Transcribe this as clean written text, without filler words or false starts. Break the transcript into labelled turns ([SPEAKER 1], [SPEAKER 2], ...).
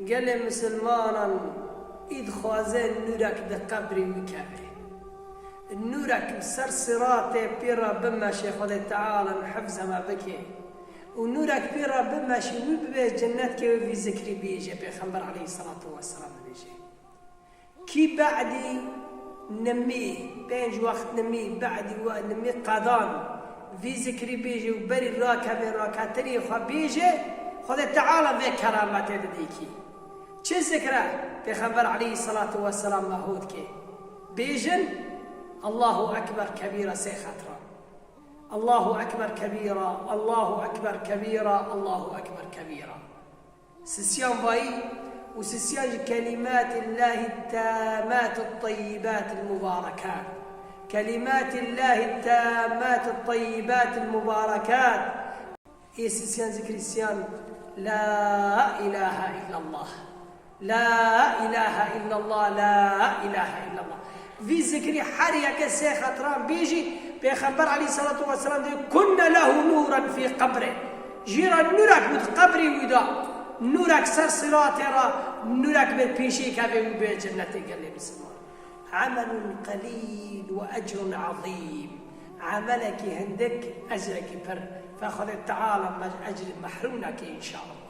[SPEAKER 1] قال لي مسلمانا إذ خوازين نورك بقبري وكبري النورك بسر صراطي بيرا بما شيخ الله تعالى حفظ ما بكي ونورك بيرا بما شيخ جنتك وفي ذكري بيجي بيخبر عليه الصلاة والسلام بيجي كي بعدي نميه بينج وقت نميه بعدي ونميه قادان في ذكري بيجي وبري الراكب راكاتري خو بيجي خذ تعالى في كرامته بديكي چه ذكره پیغمبر عليه الصلاة والسلام مهود كي بيجن الله أكبر كبيرة سيخطرا الله أكبر كبيرة الله أكبر كبيرة الله أكبر كبيرة سسيان باي وسسيان كلمات الله التامات الطيبات المباركات كلمات الله التامات الطيبات المباركات إيه سسيان ذكر سسيان لا إله إلا الله لا إله إلا الله لا إله إلا الله في ذكر حريك السيخ أطرام بيجي بيخبر عليه الصلاة والسلام كنا له نورا في قبره جيرا نورك بد قبري ودا نورك سر صراطي نورك بالبيشي كابي وبجنتي قال لي بسم الله عمل قليل وأجر عظيم عملك هندك أجرك فأخذ تعالى أجر محرومك إن شاء الله.